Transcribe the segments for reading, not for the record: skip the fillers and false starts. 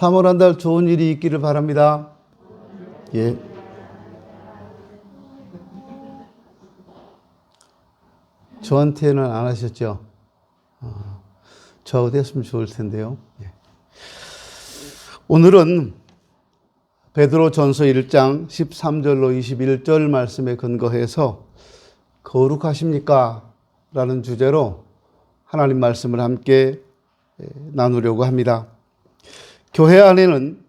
3월 한 달 좋은 일이 있기를 바랍니다. 예. 저한테는 안 하셨죠? 저하고 됐으면 좋을 텐데요. 예. 오늘은 베드로전서 1장 13절로 21절 말씀에 근거해서 거룩하십니까? 라는 주제로 하나님 말씀을 함께 나누려고 합니다. 교회 안에는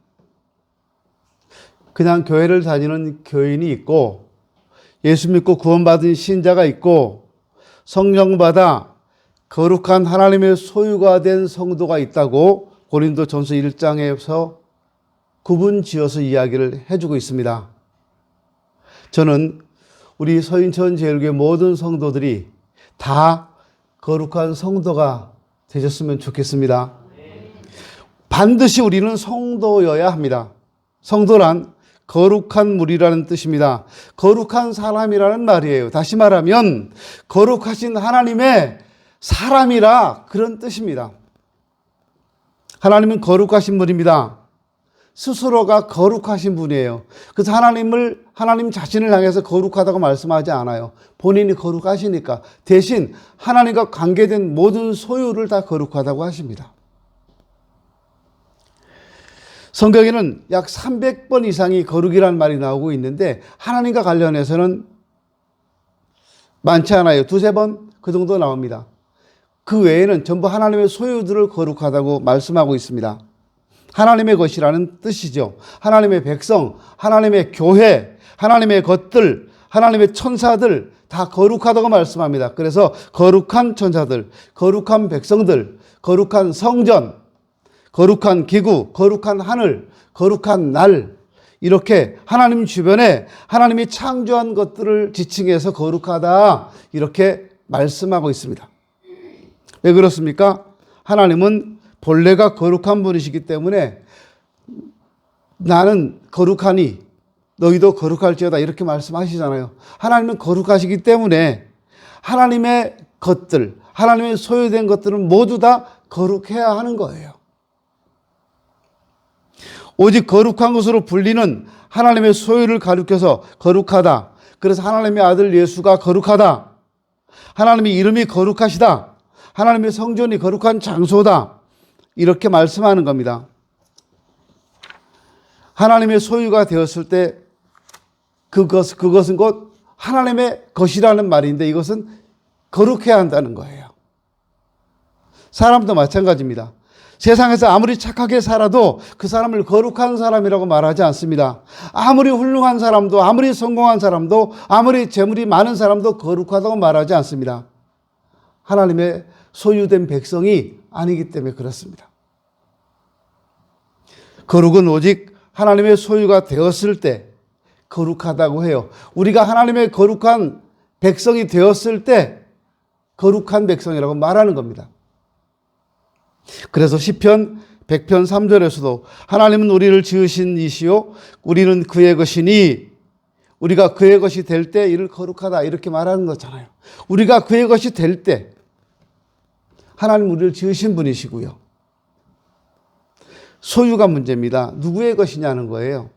그냥 교회를 다니는 교인이 있고 예수 믿고 구원받은 신자가 있고 성령받아 거룩한 하나님의 소유가 된 성도가 있다고 고린도전서 1장에서 구분 지어서 이야기를 해주고 있습니다. 저는 우리 서인천 제일교회 모든 성도들이 다 거룩한 성도가 되셨으면 좋겠습니다. 반드시 우리는 성도여야 합니다. 성도란 거룩한 무리라는 뜻입니다. 거룩한 사람이라는 말이에요. 다시 말하면 거룩하신 하나님의 사람이라 그런 뜻입니다. 하나님은 거룩하신 분입니다. 스스로가 거룩하신 분이에요. 그래서 하나님 자신을 향해서 거룩하다고 말씀하지 않아요. 본인이 거룩하시니까 대신 하나님과 관계된 모든 소유를 다 거룩하다고 하십니다. 성경에는 약 300번 이상이 거룩이라는 말이 나오고 있는데 하나님과 관련해서는 많지 않아요. 두세 번 그 정도 나옵니다. 그 외에는 전부 하나님의 소유들을 거룩하다고 말씀하고 있습니다. 하나님의 것이라는 뜻이죠. 하나님의 백성, 하나님의 교회, 하나님의 것들, 하나님의 천사들 다 거룩하다고 말씀합니다. 그래서 거룩한 천사들, 거룩한 백성들, 거룩한 성전, 거룩한 기구, 거룩한 하늘, 거룩한 날, 이렇게 하나님 주변에 하나님이 창조한 것들을 지칭해서 거룩하다 이렇게 말씀하고 있습니다. 왜 그렇습니까? 하나님은 본래가 거룩한 분이시기 때문에 나는 거룩하니 너희도 거룩할지어다 이렇게 말씀하시잖아요. 하나님은 거룩하시기 때문에 하나님의 것들, 하나님의 소유된 것들은 모두 다 거룩해야 하는 거예요. 오직 거룩한 것으로 불리는 하나님의 소유를 가리켜서 거룩하다. 그래서 하나님의 아들 예수가 거룩하다. 하나님의 이름이 거룩하시다. 하나님의 성전이 거룩한 장소다. 이렇게 말씀하는 겁니다. 하나님의 소유가 되었을 때 그것은 곧 하나님의 것이라는 말인데 이것은 거룩해야 한다는 거예요. 사람도 마찬가지입니다. 세상에서 아무리 착하게 살아도 그 사람을 거룩한 사람이라고 말하지 않습니다. 아무리 훌륭한 사람도, 아무리 성공한 사람도, 아무리 재물이 많은 사람도 거룩하다고 말하지 않습니다. 하나님의 소유된 백성이 아니기 때문에 그렇습니다. 거룩은 오직 하나님의 소유가 되었을 때 거룩하다고 해요. 우리가 하나님의 거룩한 백성이 되었을 때 거룩한 백성이라고 말하는 겁니다. 그래서 시편 100편 3절에서도 하나님은 우리를 지으신 이시요 우리는 그의 것이니 우리가 그의 것이 될 때 이를 거룩하다 이렇게 말하는 거잖아요. 우리가 그의 것이 될 때 하나님 우리를 지으신 분이시고요. 소유가 문제입니다. 누구의 것이냐는 거예요.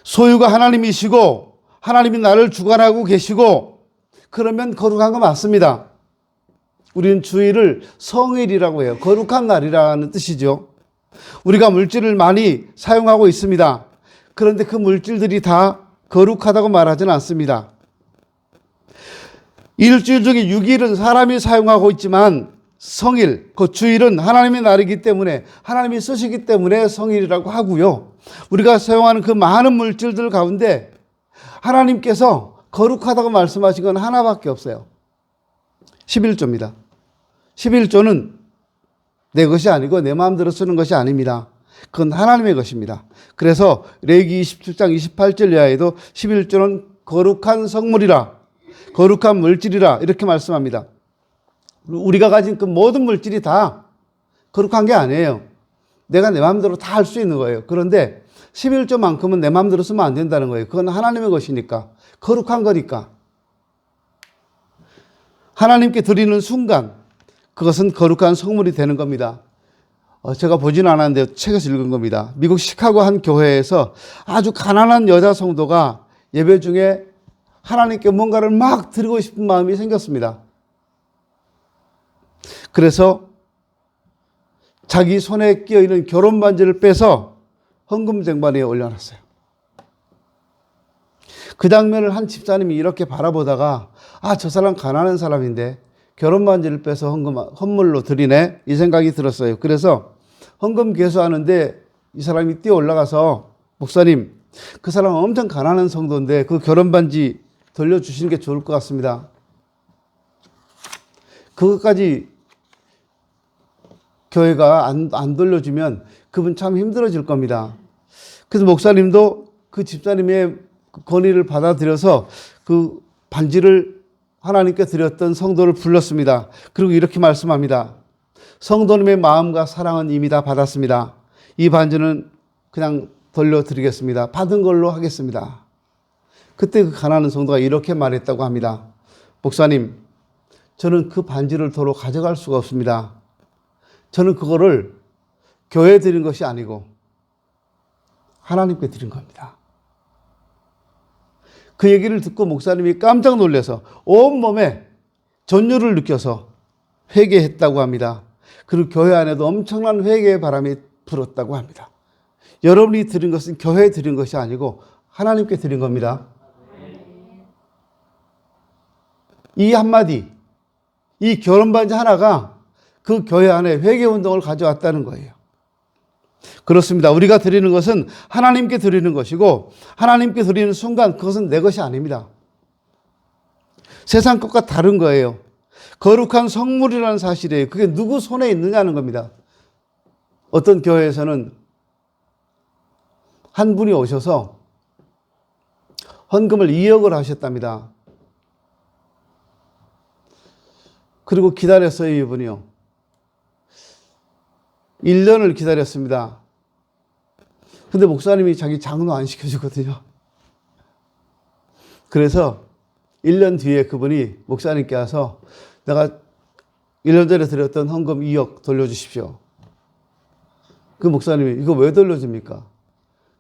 소유가 하나님이시고 하나님이 나를 주관하고 계시고 그러면 거룩한 거 맞습니다. 우리는 주일을 성일이라고 해요. 거룩한 날이라는 뜻이죠. 우리가 물질을 많이 사용하고 있습니다. 그런데 그 물질들이 다 거룩하다고 말하지는 않습니다. 일주일 중에 6일은 사람이 사용하고 있지만 성일, 그 주일은 하나님의 날이기 때문에 하나님이 쓰시기 때문에 성일이라고 하고요. 우리가 사용하는 그 많은 물질들 가운데 하나님께서 거룩하다고 말씀하신 건 하나밖에 없어요. 11조입니다. 11조는 내 것이 아니고 내 마음대로 쓰는 것이 아닙니다. 그건 하나님의 것입니다. 그래서 레위기 27장 28절 이하에도 11조는 거룩한 성물이라, 거룩한 물질이라 이렇게 말씀합니다. 우리가 가진 그 모든 물질이 다 거룩한 게 아니에요. 내가 내 마음대로 다 할 수 있는 거예요. 그런데 11조만큼은 내 마음대로 쓰면 안 된다는 거예요. 그건 하나님의 것이니까, 거룩한 거니까. 하나님께 드리는 순간 그것은 거룩한 성물이 되는 겁니다. 제가 보지는 않았는데 책에서 읽은 겁니다. 미국 시카고 한 교회에서 아주 가난한 여자 성도가 예배 중에 하나님께 뭔가를 막 드리고 싶은 마음이 생겼습니다. 그래서 자기 손에 끼어있는 결혼 반지를 빼서 헌금 쟁반에 올려놨어요. 그 장면을 한 집사님이 이렇게 바라보다가 저 사람 가난한 사람인데 결혼 반지를 빼서 헌물로 드리네 이 생각이 들었어요. 그래서 헌금 개수하는데 이 사람이 뛰어 올라가서 목사님, 그 사람은 엄청 가난한 성도인데 그 결혼 반지 돌려주시는 게 좋을 것 같습니다. 그것까지 교회가 안 돌려주면 그분 참 힘들어질 겁니다. 그래서 목사님도 그 집사님의 건의를 받아들여서 그 반지를 하나님께 드렸던 성도를 불렀습니다. 그리고 이렇게 말씀합니다. 성도님의 마음과 사랑은 이미 다 받았습니다. 이 반지는 그냥 돌려드리겠습니다. 받은 걸로 하겠습니다. 그때 그 가난한 성도가 이렇게 말했다고 합니다. 목사님, 저는 그 반지를 도로 가져갈 수가 없습니다. 저는 그거를 교회에 드린 것이 아니고 하나님께 드린 겁니다. 그 얘기를 듣고 목사님이 깜짝 놀라서 온몸에 전율을 느껴서 회개했다고 합니다. 그리고 교회 안에도 엄청난 회개의 바람이 불었다고 합니다. 여러분이 드린 것은 교회에 드린 것이 아니고 하나님께 드린 겁니다. 이 한마디, 이 결혼 반지 하나가 그 교회 안에 회개 운동을 가져왔다는 거예요. 그렇습니다. 우리가 드리는 것은 하나님께 드리는 것이고 하나님께 드리는 순간 그것은 내 것이 아닙니다. 세상 것과 다른 거예요. 거룩한 성물이라는 사실이에요. 그게 누구 손에 있느냐는 겁니다. 어떤 교회에서는 한 분이 오셔서 헌금을 2억을 하셨답니다. 그리고 기다렸어요, 이분이요. 1년을 기다렸습니다. 근데 목사님이 자기 장로 안 시켜주거든요. 그래서 1년 뒤에 그분이 목사님께 와서 내가 1년 전에 드렸던 헌금 2억 돌려주십시오. 그 목사님이 이거 왜 돌려줍니까?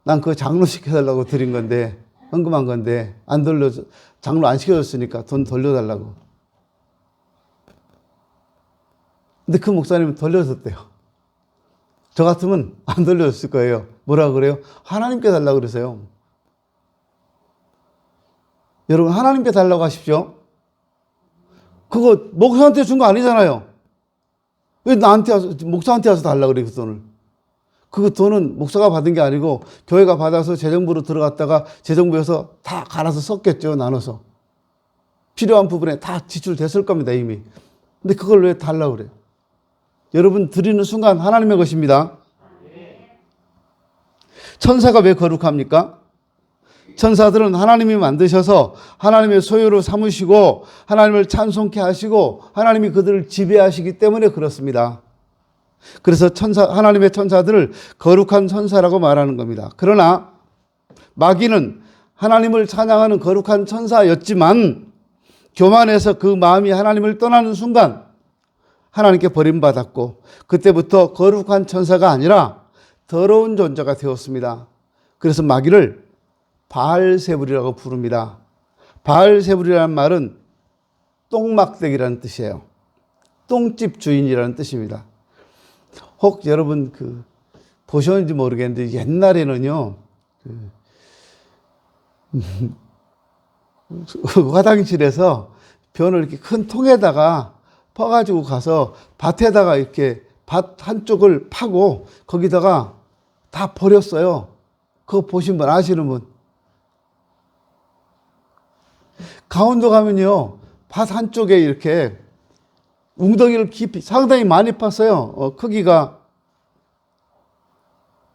난 그거 장로 시켜달라고 드린 건데, 헌금한 건데, 장로 안 시켜줬으니까 돈 돌려달라고. 근데 그 목사님은 돌려줬대요. 저 같으면 안 돌려줬을 거예요. 뭐라 그래요? 하나님께 달라고 그러세요. 여러분, 하나님께 달라고 하십시오. 그거 목사한테 준 거 아니잖아요. 왜 나한테 와서, 목사한테 와서 달라고 그래, 그 돈을. 그 돈은 목사가 받은 게 아니고 교회가 받아서 재정부로 들어갔다가 재정부에서 다 갈아서 썼겠죠, 나눠서. 필요한 부분에 다 지출됐을 겁니다, 이미. 근데 그걸 왜 달라고 그래요? 여러분, 드리는 순간 하나님의 것입니다. 천사가 왜 거룩합니까? 천사들은 하나님이 만드셔서 하나님의 소유로 삼으시고 하나님을 찬송케 하시고 하나님이 그들을 지배하시기 때문에 그렇습니다. 그래서 하나님의 천사들을 거룩한 천사라고 말하는 겁니다. 그러나 마귀는 하나님을 찬양하는 거룩한 천사였지만 교만해서 그 마음이 하나님을 떠나는 순간 하나님께 버림받았고 그때부터 거룩한 천사가 아니라 더러운 존재가 되었습니다. 그래서 마귀를 바알세불이라고 부릅니다. 바알세불이라는 말은 똥막대기라는 뜻이에요. 똥집 주인이라는 뜻입니다. 혹 여러분 보셨는지 모르겠는데 옛날에는요 화장실에서 변을 이렇게 큰 통에다가 퍼가지고 가서 밭에다가 이렇게 밭 한쪽을 파고 거기다가 다 버렸어요. 그거 보신 분 아시는 분? 강원도 가면요 밭 한쪽에 이렇게 웅덩이를 깊이 상당히 많이 팠어요. 크기가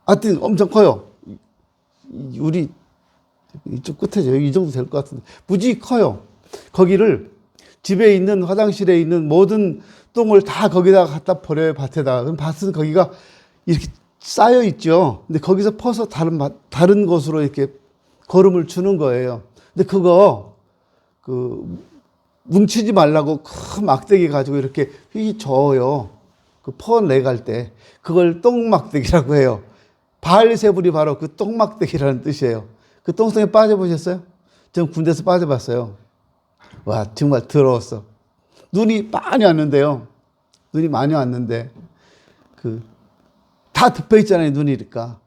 하여튼 엄청 커요. 우리 이쪽 끝에 이 정도 될 것 같은데 무지 커요. 거기를 집에 있는 화장실에 있는 모든 똥을 다 거기다가 갖다 버려요, 밭에다가. 그럼 밭은 거기가 이렇게 쌓여 있죠. 근데 거기서 퍼서 다른 곳으로 이렇게 거름을 주는 거예요. 근데 그거 뭉치지 말라고 큰 막대기 가지고 이렇게 휘 저어요. 그 퍼내갈 때 그걸 똥막대기라고 해요. 바알세불이 바로 그 똥막대기라는 뜻이에요. 그 똥성에 빠져보셨어요? 전 군대에서 빠져봤어요. 와, 정말 더러웠어. 눈이 많이 왔는데요. 눈이 많이 왔는데 다 덮여 있잖아요, 눈이니까.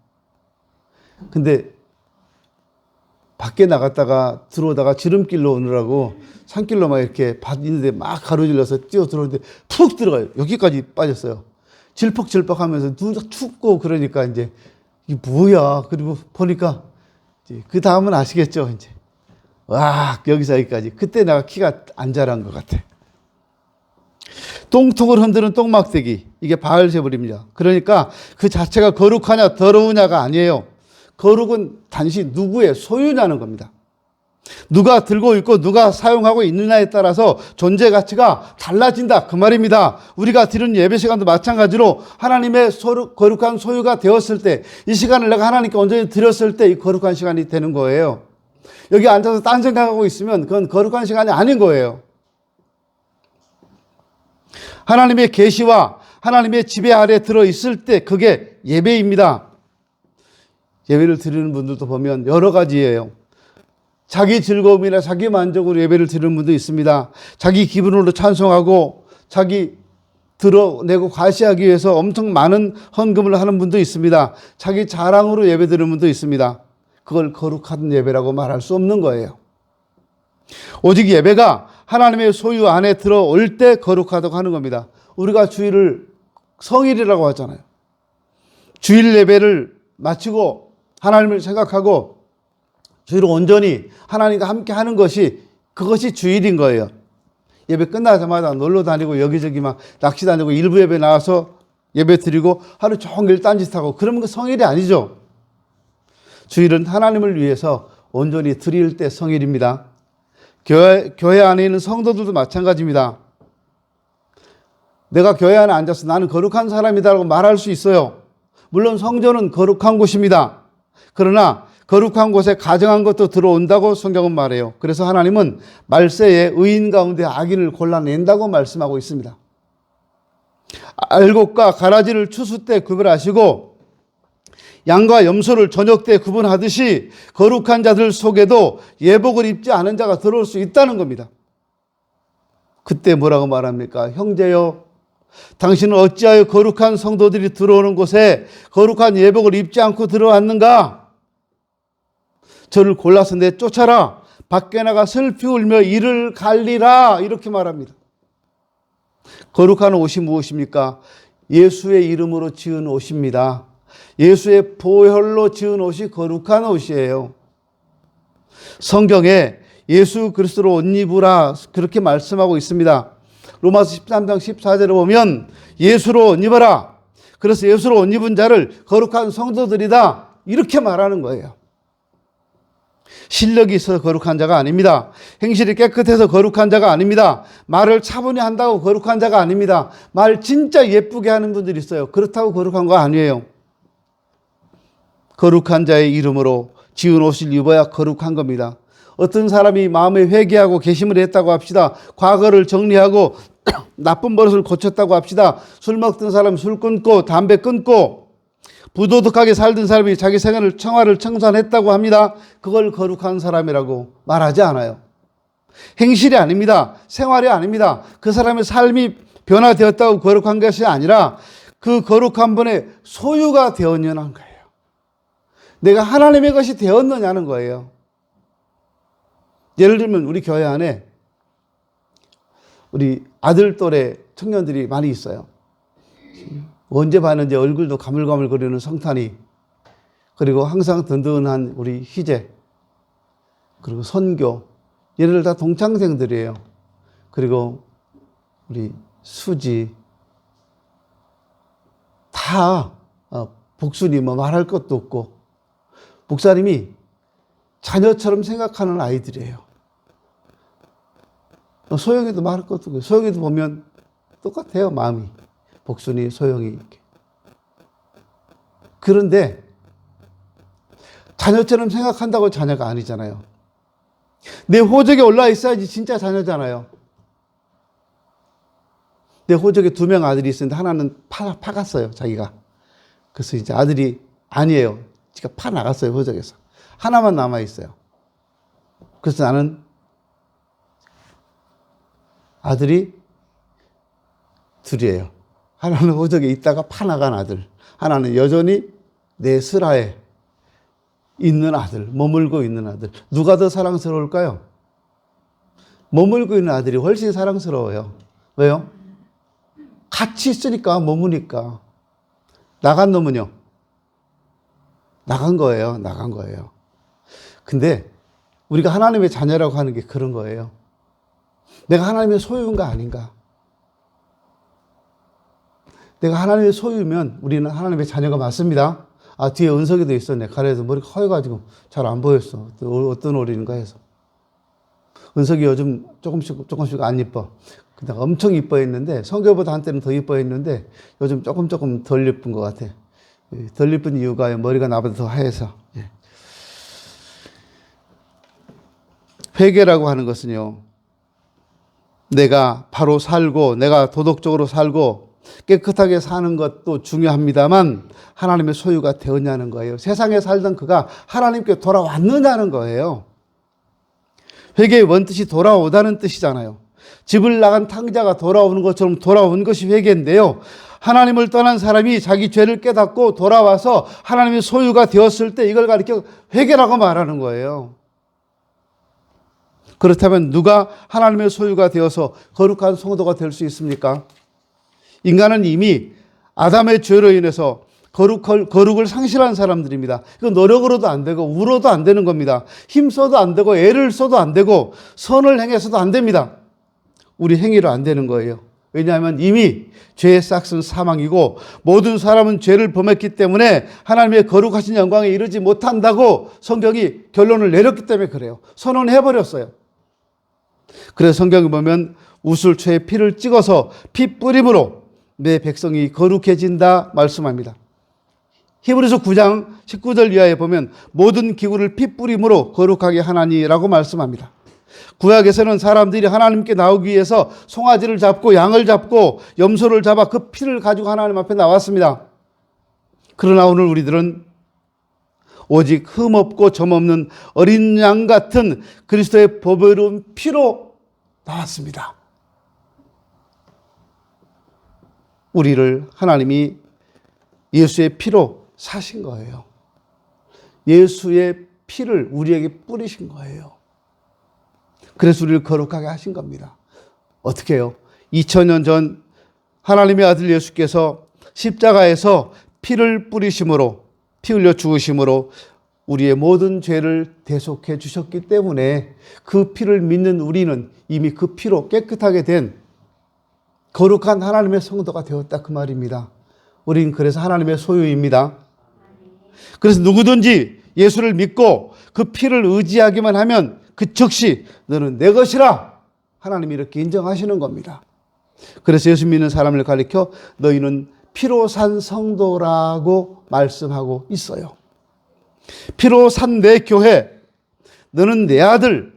근데 밖에 나갔다가 들어오다가 지름길로 오느라고 산길로 막 이렇게 밭 있는데 막 가로질러서 뛰어 들어오는데 푹 들어가요. 여기까지 빠졌어요. 질퍽질퍽 하면서 눈 춥고 그러니까 이제 이게 뭐야. 그리고 보니까 그 다음은 아시겠죠, 이제. 와, 여기서 여기까지. 그때 내가 키가 안 자란 것 같아. 똥통을 흔드는 똥막대기. 이게 바알세불입니다. 그러니까 그 자체가 거룩하냐 더러우냐가 아니에요. 거룩은 단지 누구의 소유냐는 겁니다. 누가 들고 있고 누가 사용하고 있느냐에 따라서 존재 가치가 달라진다. 그 말입니다. 우리가 드리는 예배 시간도 마찬가지로 하나님의 거룩한 소유가 되었을 때, 이 시간을 내가 하나님께 온전히 드렸을 때 이 거룩한 시간이 되는 거예요. 여기 앉아서 딴 생각하고 있으면 그건 거룩한 시간이 아닌 거예요. 하나님의 계시와 하나님의 지배 아래 들어있을 때 그게 예배입니다. 예배를 드리는 분들도 보면 여러 가지예요. 자기 즐거움이나 자기 만족으로 예배를 드리는 분도 있습니다. 자기 기분으로 찬송하고 자기 드러내고 과시하기 위해서 엄청 많은 헌금을 하는 분도 있습니다. 자기 자랑으로 예배 드리는 분도 있습니다. 그걸 거룩한 예배라고 말할 수 없는 거예요. 오직 예배가 하나님의 소유 안에 들어올 때 거룩하다고 하는 겁니다. 우리가 주일을 성일이라고 하잖아요. 주일 예배를 마치고 하나님을 생각하고 주일을 온전히 하나님과 함께 하는 것이, 그것이 주일인 거예요. 예배 끝나자마자 놀러 다니고 여기저기 막 낚시 다니고 일부 예배 나와서 예배 드리고 하루 종일 딴짓하고 그러면 그 성일이 아니죠. 주일은 하나님을 위해서 온전히 드릴 때 성일입니다. 교회 안에 있는 성도들도 마찬가지입니다. 내가 교회 안에 앉아서 나는 거룩한 사람이다라고 말할 수 있어요. 물론 성전은 거룩한 곳입니다. 그러나 거룩한 곳에 가정한 것도 들어온다고 성경은 말해요. 그래서 하나님은 말세에 의인 가운데 악인을 골라낸다고 말씀하고 있습니다. 알곡과 가라지를 추수 때 구별하시고 양과 염소를 저녁 때 구분하듯이 거룩한 자들 속에도 예복을 입지 않은 자가 들어올 수 있다는 겁니다. 그때 뭐라고 말합니까? 형제여, 당신은 어찌하여 거룩한 성도들이 들어오는 곳에 거룩한 예복을 입지 않고 들어왔는가? 저를 골라서 내쫓아라. 밖에 나가 슬피 울며 이를 갈리라. 이렇게 말합니다. 거룩한 옷이 무엇입니까? 예수의 이름으로 지은 옷입니다. 예수의 보혈로 지은 옷이 거룩한 옷이에요. 성경에 예수 그리스도로 옷 입으라 그렇게 말씀하고 있습니다. 로마서 13장 14절에 보면 예수로 옷 입어라. 그래서 예수로 옷 입은 자를 거룩한 성도들이다. 이렇게 말하는 거예요. 실력이 있어서 거룩한 자가 아닙니다. 행실이 깨끗해서 거룩한 자가 아닙니다. 말을 차분히 한다고 거룩한 자가 아닙니다. 말 진짜 예쁘게 하는 분들이 있어요. 그렇다고 거룩한 거 아니에요. 거룩한 자의 이름으로 지은 옷을 입어야 거룩한 겁니다. 어떤 사람이 마음에 회개하고 개심을 했다고 합시다. 과거를 정리하고 나쁜 버릇을 고쳤다고 합시다. 술 먹던 사람 술 끊고 담배 끊고 부도덕하게 살던 사람이 자기 생활을 청산했다고 합니다. 그걸 거룩한 사람이라고 말하지 않아요. 행실이 아닙니다. 생활이 아닙니다. 그 사람의 삶이 변화되었다고 거룩한 것이 아니라 그 거룩한 분의 소유가 되었냐는 거예요. 내가 하나님의 것이 되었느냐는 거예요. 예를 들면 우리 교회 안에 우리 아들 또래 청년들이 많이 있어요. 언제 봤는지 얼굴도 가물가물거리는 성탄이, 그리고 항상 든든한 우리 희재, 그리고 선교, 얘네들 다 동창생들이에요. 그리고 우리 수지, 다 복순이 뭐 말할 것도 없고 목사님이 자녀처럼 생각하는 아이들이에요. 소영이도 말할 것도 없고, 소영이도 보면 똑같아요, 마음이. 복순이, 소영이 이렇게. 그런데 자녀처럼 생각한다고 자녀가 아니잖아요. 내 호적에 올라 있어야지 진짜 자녀잖아요. 내 호적에 2명 아들이 있었는데 하나는 파갔어요, 자기가. 그래서 이제 아들이 아니에요. 지가 파나갔어요, 호적에서. 하나만 남아있어요. 그래서 나는 아들이 2이에요. 하나는 호적에 있다가 파나간 아들. 하나는 여전히 내 슬하에 있는 아들, 머물고 있는 아들. 누가 더 사랑스러울까요? 머물고 있는 아들이 훨씬 사랑스러워요. 왜요? 같이 있으니까, 머무니까. 나간 놈은요? 나간 거예요. 나간 거예요. 근데 우리가 하나님의 자녀라고 하는 게 그런 거예요. 내가 하나님의 소유인가 아닌가? 내가 하나님의 소유면 우리는 하나님의 자녀가 맞습니다. 아, 뒤에 은석이도 있었네. 가래에서 머리가 허해가지고 잘 안 보였어. 어떤 어린인가 해서. 은석이 요즘 조금씩 안 이뻐. 근데 엄청 이뻐했는데, 성교보다 한때는 더 이뻐했는데, 요즘 조금 덜 이쁜 것 같아. 덜 이쁜 이유가 머리가 나보다 더 하얘서. 회개라고 하는 것은요, 내가 바로 살고, 내가 도덕적으로 살고, 깨끗하게 사는 것도 중요합니다만 하나님의 소유가 되었냐는 거예요. 세상에 살던 그가 하나님께 돌아왔느냐는 거예요. 회개의 원뜻이 돌아오다는 뜻이잖아요. 집을 나간 탕자가 돌아오는 것처럼 돌아온 것이 회개인데요. 하나님을 떠난 사람이 자기 죄를 깨닫고 돌아와서 하나님의 소유가 되었을 때 이걸 가리켜 회개라고 말하는 거예요. 그렇다면 누가 하나님의 소유가 되어서 거룩한 성도가 될 수 있습니까? 인간은 이미 아담의 죄로 인해서 거룩을 상실한 사람들입니다. 이거 노력으로도 안 되고 우로도 안 되는 겁니다. 힘써도 안 되고 애를 써도 안 되고 선을 행해서도 안 됩니다. 우리 행위로 안 되는 거예요. 왜냐하면 이미 죄의 싹은 사망이고 모든 사람은 죄를 범했기 때문에 하나님의 거룩하신 영광에 이르지 못한다고 성경이 결론을 내렸기 때문에 그래요. 선언해버렸어요. 그래서 성경에 보면 우슬초에 피를 찍어서 피 뿌림으로 내 백성이 거룩해진다 말씀합니다. 히브리서 9장 19절 이하에 보면 모든 기구를 피 뿌림으로 거룩하게 하나니라고 말씀합니다. 구약에서는 사람들이 하나님께 나오기 위해서 송아지를 잡고 양을 잡고 염소를 잡아 그 피를 가지고 하나님 앞에 나왔습니다. 그러나 오늘 우리들은 오직 흠없고 점없는 어린 양 같은 그리스도의 보배로운 피로 나왔습니다. 우리를 하나님이 예수의 피로 사신 거예요. 예수의 피를 우리에게 뿌리신 거예요. 그래서 우리를 거룩하게 하신 겁니다. 어떻게 해요? 2000년 전 하나님의 아들 예수께서 십자가에서 피를 뿌리심으로, 피 흘려 죽으심으로 우리의 모든 죄를 대속해 주셨기 때문에 그 피를 믿는 우리는 이미 그 피로 깨끗하게 된 거룩한 하나님의 성도가 되었다 그 말입니다. 우린 그래서 하나님의 소유입니다. 그래서 누구든지 예수를 믿고 그 피를 의지하기만 하면 그 즉시 너는 내 것이라 하나님이 이렇게 인정하시는 겁니다. 그래서 예수 믿는 사람을 가리켜 너희는 피로 산 성도라고 말씀하고 있어요. 피로 산 내 교회, 너는 내 아들,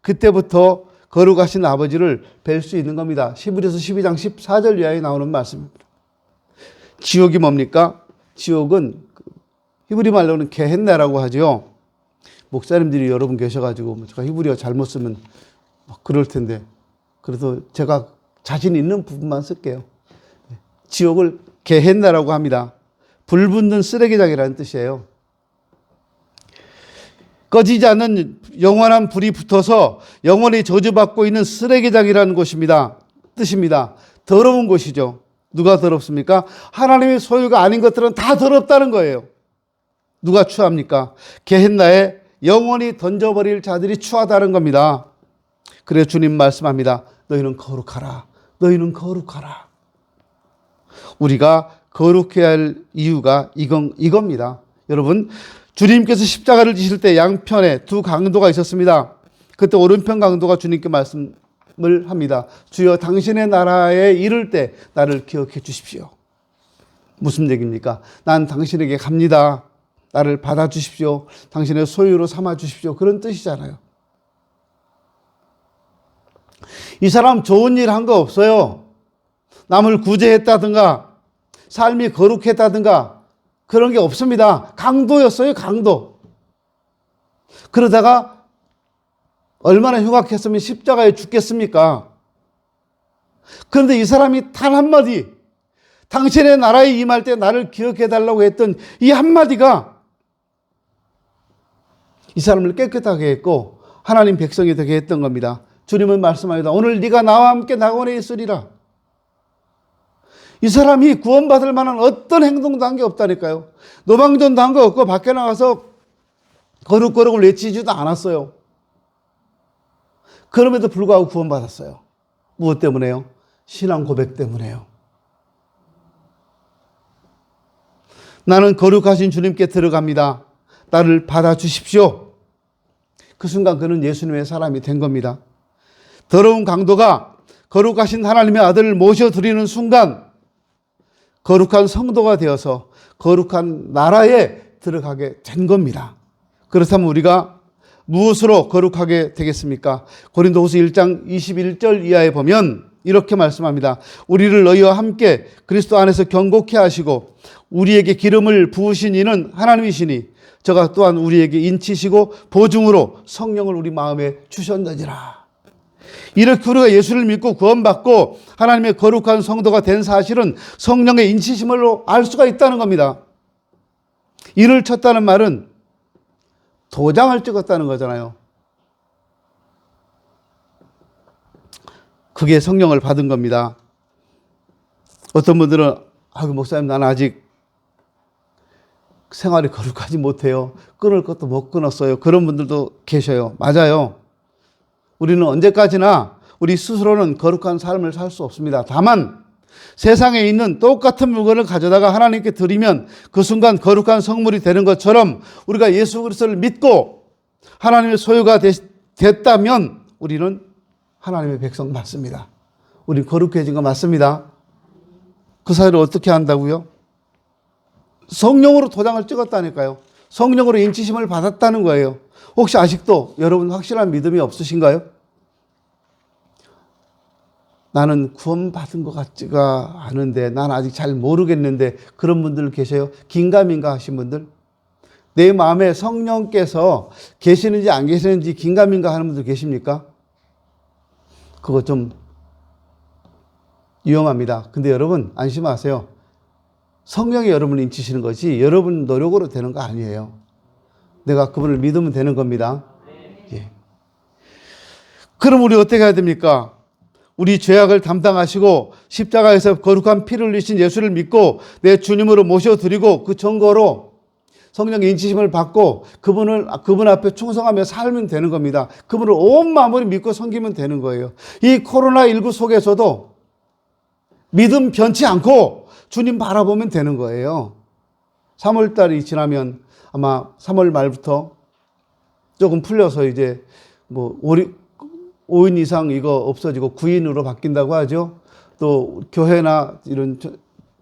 그때부터 거룩하신 아버지를 뵐 수 있는 겁니다. 히브리서 12장 14절 이하에 나오는 말씀입니다. 지옥이 뭡니까? 지옥은 히브리 말로는 게헨나라고 하죠. 목사님들이 여러분 계셔가지고 제가 히브리어 잘못 쓰면 그럴 텐데 그래서 제가 자신 있는 부분만 쓸게요. 지옥을 게헨나라고 합니다. 불 붙는 쓰레기장이라는 뜻이에요. 꺼지지 않는 영원한 불이 붙어서 영원히 저주받고 있는 쓰레기장이라는 곳입니다. 뜻입니다. 더러운 곳이죠. 누가 더럽습니까? 하나님의 소유가 아닌 것들은 다 더럽다는 거예요. 누가 추합니까? 게헨나에 영원히 던져버릴 자들이 추하다는 겁니다. 그래서 주님 말씀합니다. 너희는 거룩하라. 너희는 거룩하라. 우리가 거룩해야 할 이유가 이겁니다. 여러분, 주님께서 십자가를 지실 때 양편에 두 강도가 있었습니다. 그때 오른편 강도가 주님께 말씀을 합니다. 주여 당신의 나라에 이를 때 나를 기억해 주십시오. 무슨 얘기입니까? 난 당신에게 갑니다. 나를 받아주십시오. 당신의 소유로 삼아주십시오. 그런 뜻이잖아요. 이 사람 좋은 일 한 거 없어요. 남을 구제했다든가 삶이 거룩했다든가 그런 게 없습니다. 강도였어요, 강도. 그러다가 얼마나 흉악했으면 십자가에 죽겠습니까? 그런데 이 사람이 단 한마디, 당신의 나라에 임할 때 나를 기억해달라고 했던 이 한마디가 이 사람을 깨끗하게 했고 하나님 백성이 되게 했던 겁니다. 주님은 말씀하시다. 오늘 네가 나와 함께 낙원에 있으리라. 이 사람이 구원받을 만한 어떤 행동도 한 게 없다니까요. 노방전도 한 거 없고 밖에 나가서 거룩거룩을 외치지도 않았어요. 그럼에도 불구하고 구원받았어요. 무엇 때문에요? 신앙 고백 때문에요. 나는 거룩하신 주님께 들어갑니다. 나를 받아주십시오. 그 순간 그는 예수님의 사람이 된 겁니다. 더러운 강도가 거룩하신 하나님의 아들을 모셔드리는 순간 거룩한 성도가 되어서 거룩한 나라에 들어가게 된 겁니다. 그렇다면 우리가 무엇으로 거룩하게 되겠습니까? 고린도후서 1장 21절 이하에 보면 이렇게 말씀합니다. 우리를 너희와 함께 그리스도 안에서 경고케 하시고 우리에게 기름을 부으신 이는 하나님이시니 저가 또한 우리에게 인치시고 보증으로 성령을 우리 마음에 주셨느니라. 이렇게 우리가 예수를 믿고 구원받고 하나님의 거룩한 성도가 된 사실은 성령의 인치심으로 알 수가 있다는 겁니다. 이를 쳤다는 말은 도장을 찍었다는 거잖아요. 그게 성령을 받은 겁니다. 어떤 분들은 목사님 나는 아직 생활이 거룩하지 못해요. 끊을 것도 못 끊었어요. 그런 분들도 계셔요. 맞아요. 우리는 언제까지나 우리 스스로는 거룩한 삶을 살 수 없습니다. 다만 세상에 있는 똑같은 물건을 가져다가 하나님께 드리면 그 순간 거룩한 성물이 되는 것처럼 우리가 예수 그리스도를 믿고 하나님의 소유가 됐다면 우리는 하나님의 백성 맞습니다. 우리 거룩해진 거 맞습니다. 그 사이를 어떻게 한다고요? 성령으로 도장을 찍었다니까요. 성령으로 인치심을 받았다는 거예요. 혹시 아직도 여러분 확실한 믿음이 없으신가요? 나는 구원받은 것 같지가 않은데 난 아직 잘 모르겠는데 그런 분들 계세요? 긴가민가 하신 분들? 내 마음에 성령께서 계시는지 안 계시는지 긴가민가 하는 분들 계십니까? 그거 좀 위험합니다. 근데 여러분 안심하세요. 성령이 여러분을 인치시는 것이 여러분 노력으로 되는 거 아니에요. 내가 그분을 믿으면 되는 겁니다. 예. 그럼 우리 어떻게 해야 됩니까? 우리 죄악을 담당하시고 십자가에서 거룩한 피를 흘리신 예수를 믿고 내 주님으로 모셔드리고 그 증거로 성령의 인치심을 받고 그분 앞에 충성하며 살면 되는 겁니다. 그분을 온 마음으로 믿고 섬기면 되는 거예요. 이 코로나19 속에서도 믿음 변치 않고 주님 바라보면 되는 거예요. 3월달이 지나면 아마 3월 말부터 조금 풀려서 이제 5인 이상 이거 없어지고 9인으로 바뀐다고 하죠. 또 교회나 이런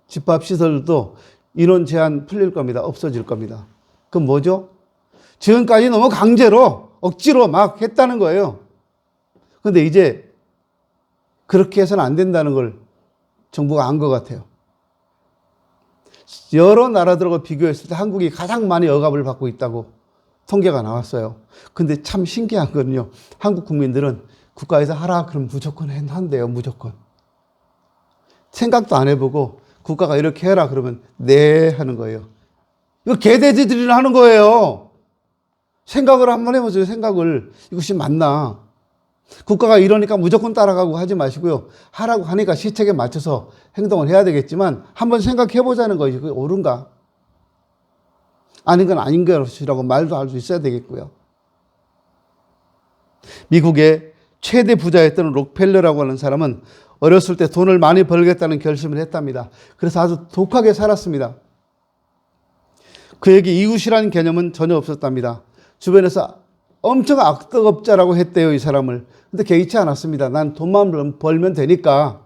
집합시설도 인원 제한 풀릴 겁니다. 없어질 겁니다. 그럼 뭐죠? 지금까지 너무 강제로 억지로 막 했다는 거예요. 그런데 이제 그렇게 해서는 안 된다는 걸 정부가 안 것 같아요. 여러 나라들하고 비교했을 때 한국이 가장 많이 억압을 받고 있다고 통계가 나왔어요. 근데 참 신기한 거는요. 한국 국민들은 국가에서 하라 그러면 무조건 한대요. 무조건. 생각도 안 해보고 국가가 이렇게 해라 그러면 네 하는 거예요. 이거 개돼지들이나 하는 거예요. 생각을 한번 해보세요. 생각을. 이것이 맞나. 국가가 이러니까 무조건 따라가고 하지 마시고요. 하라고 하니까 시책에 맞춰서 행동을 해야 되겠지만 한번 생각해 보자는 거지. 그게 옳은가? 아닌 건 아닌 것이라고 말도 할 수 있어야 되겠고요. 미국의 최대 부자였던 록펠러라고 하는 사람은 어렸을 때 돈을 많이 벌겠다는 결심을 했답니다. 그래서 아주 독하게 살았습니다. 그에게 이웃이라는 개념은 전혀 없었답니다. 주변에서 엄청 악덕업자라고 했대요, 이 사람을. 근데 개의치 않았습니다. 난 돈만 벌면 되니까.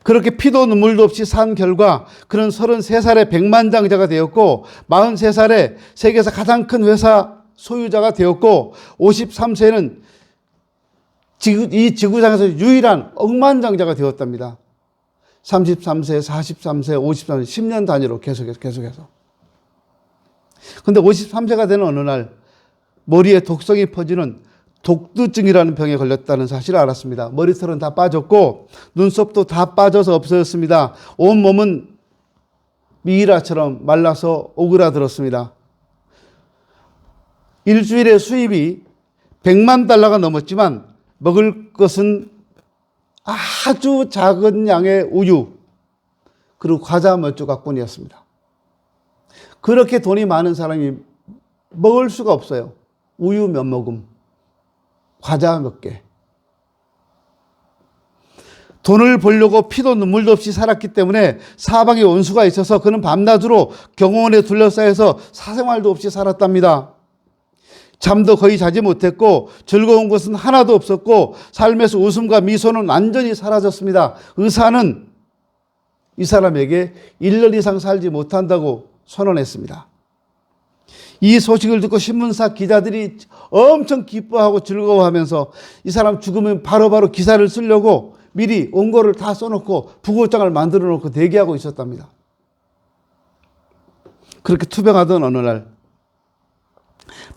그렇게 피도 눈물도 없이 산 결과 그는 33살에 백만장자가 되었고 43살에 세계에서 가장 큰 회사 소유자가 되었고 53세는 이 지구상에서 유일한 억만장자가 되었답니다. 33세, 43세, 53세, 10년 단위로 계속해서. 근데 53세가 되는 어느 날 머리에 독성이 퍼지는 독두증이라는 병에 걸렸다는 사실을 알았습니다. 머리털은 다 빠졌고 눈썹도 다 빠져서 없어졌습니다. 온몸은 미이라처럼 말라서 오그라들었습니다. 일주일에 수입이 100만 달러가 넘었지만 먹을 것은 아주 작은 양의 우유 그리고 과자 몇 조각뿐이었습니다. 그렇게 돈이 많은 사람이 먹을 수가 없어요. 우유 몇 모금, 과자 몇 개. 돈을 벌려고 피도 눈물도 없이 살았기 때문에 사방에 원수가 있어서 그는 밤낮으로 경호원에 둘러싸여서 사생활도 없이 살았답니다. 잠도 거의 자지 못했고 즐거운 것은 하나도 없었고 삶에서 웃음과 미소는 완전히 사라졌습니다. 의사는 이 사람에게 1년 이상 살지 못한다고 선언했습니다. 이 소식을 듣고 신문사 기자들이 엄청 기뻐하고 즐거워하면서 이 사람 죽으면 바로바로 기사를 쓰려고 미리 원고를 다 써놓고 부고장을 만들어 놓고 대기하고 있었답니다. 그렇게 투병하던 어느 날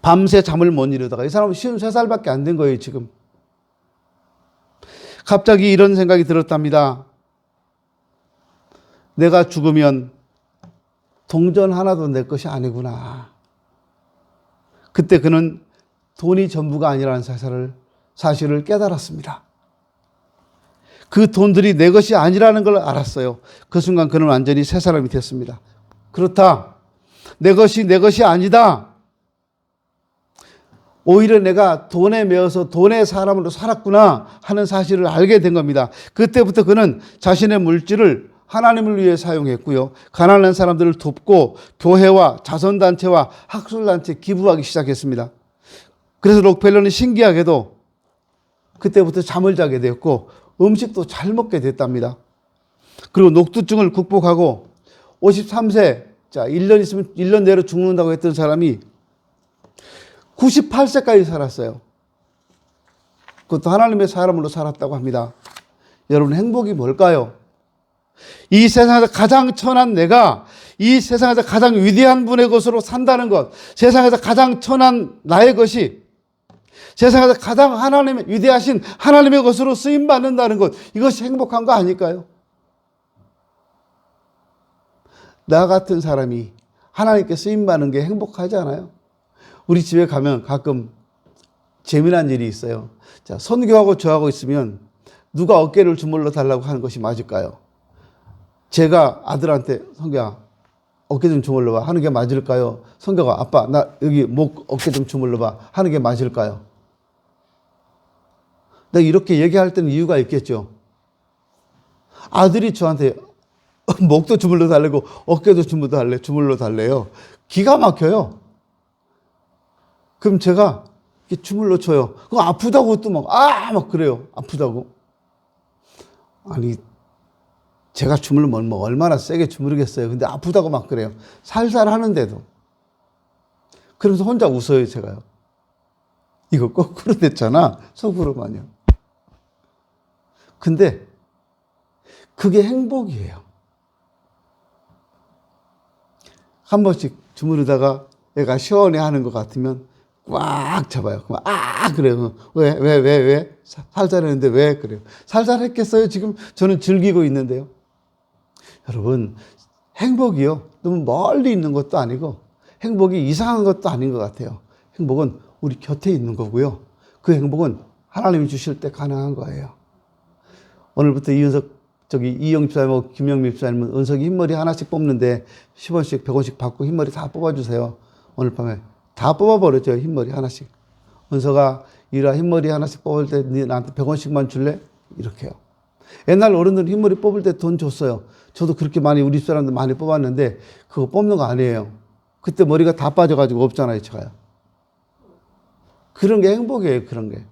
밤새 잠을 못 이루다가 이 사람은 53살밖에 안 된 거예요, 지금. 갑자기 이런 생각이 들었답니다. 내가 죽으면 동전 하나도 내 것이 아니구나. 그때 그는 돈이 전부가 아니라는 사실을 깨달았습니다. 그 돈들이 내 것이 아니라는 걸 알았어요. 그 순간 그는 완전히 새 사람이 됐습니다. 그렇다. 내 것이 아니다. 오히려 내가 돈에 매여서 돈의 사람으로 살았구나 하는 사실을 알게 된 겁니다. 그때부터 그는 자신의 물질을 하나님을 위해 사용했고요. 가난한 사람들을 돕고 교회와 자선단체와 학술단체 기부하기 시작했습니다. 그래서 록펠러는 신기하게도 그때부터 잠을 자게 되었고 음식도 잘 먹게 됐답니다. 그리고 녹두증을 극복하고 53세, 자, 1년 있으면 1년 내로 죽는다고 했던 사람이 98세까지 살았어요. 그것도 하나님의 사람으로 살았다고 합니다. 여러분, 행복이 뭘까요? 이 세상에서 가장 천한 내가 이 세상에서 가장 위대한 분의 것으로 산다는 것, 세상에서 가장 천한 나의 것이 세상에서 가장 위대하신 하나님의 것으로 쓰임받는다는 것, 이것이 행복한 거 아닐까요? 나 같은 사람이 하나님께 쓰임받는 게 행복하지 않아요? 우리 집에 가면 가끔 재미난 일이 있어요. 자, 선교하고 저하고 있으면 누가 어깨를 주물러 달라고 하는 것이 맞을까요? 제가 아들한테 성규야 어깨 좀 주물러 봐 하는 게 맞을까요? 성규가 아빠 나 여기 목 어깨 좀 주물러 봐 하는 게 맞을까요? 내가 이렇게 얘기할 때는 이유가 있겠죠. 아들이 저한테 목도 주물러 달래고 어깨도 주물러 달래요. 기가 막혀요. 그럼 제가 이렇게 주물러 줘요. 그거 아프다고 또 막 그래요. 아프다고. 아니, 제가 주물르면 뭐 얼마나 세게 주무르겠어요. 근데 아프다고 막 그래요. 살살 하는데도. 그러면서 혼자 웃어요, 제가요. 이거 거꾸로 됐잖아. 속으로만요. 근데 그게 행복이에요. 한 번씩 주무르다가 얘가 시원해 하는 것 같으면 꽉 잡아요. 그래요. 왜? 살살 했는데 왜? 그래요. 살살 했겠어요? 지금 저는 즐기고 있는데요. 여러분, 행복이요. 너무 멀리 있는 것도 아니고 행복이 이상한 것도 아닌 것 같아요. 행복은 우리 곁에 있는 거고요. 그 행복은 하나님이 주실 때 가능한 거예요. 오늘부터 이영 집사님하고 김영미 집사님은 은석이 흰머리 하나씩 뽑는데 10원씩 100원씩 받고 흰머리 다 뽑아주세요. 오늘 밤에 다 뽑아버렸죠. 흰머리 하나씩. 은석아 이라 흰머리 하나씩 뽑을 때 나한테 100원씩만 줄래? 이렇게요. 옛날 어른들은 흰머리 뽑을 때 돈 줬어요. 저도 그렇게 우리 사람들 많이 뽑았는데 그거 뽑는 거 아니에요. 그때 머리가 다 빠져가지고 없잖아요. 제가요. 그런 게 행복이에요. 그런 게.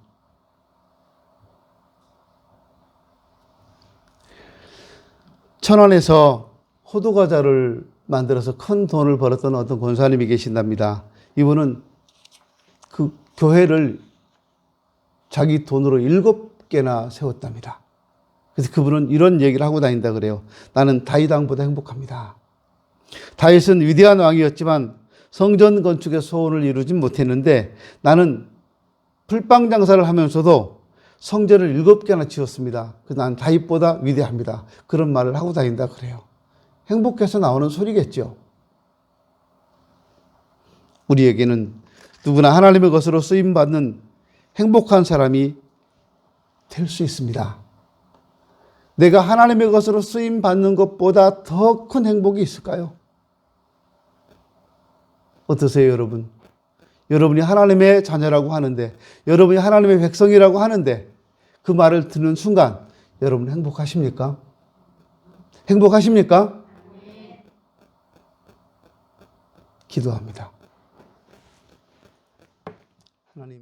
천안에서 호두과자를 만들어서 큰 돈을 벌었던 어떤 권사님이 계신답니다. 이분은 그 교회를 자기 돈으로 7개나 세웠답니다. 그래서 그분은 이런 얘기를 하고 다닌다 그래요. 나는 다윗 왕보다 행복합니다. 다윗은 위대한 왕이었지만 성전 건축의 소원을 이루진 못했는데 나는 풀빵 장사를 하면서도 성전을 7개나 지었습니다. 그래서 난 다윗보다 위대합니다. 그런 말을 하고 다닌다 그래요. 행복해서 나오는 소리겠죠. 우리에게는 누구나 하나님의 것으로 쓰임받는 행복한 사람이 될 수 있습니다. 내가 하나님의 것으로 쓰임받는 것보다 더 큰 행복이 있을까요? 어떠세요, 여러분? 여러분이 하나님의 자녀라고 하는데, 여러분이 하나님의 백성이라고 하는데 그 말을 듣는 순간 여러분 행복하십니까? 행복하십니까? 기도합니다. 하나님.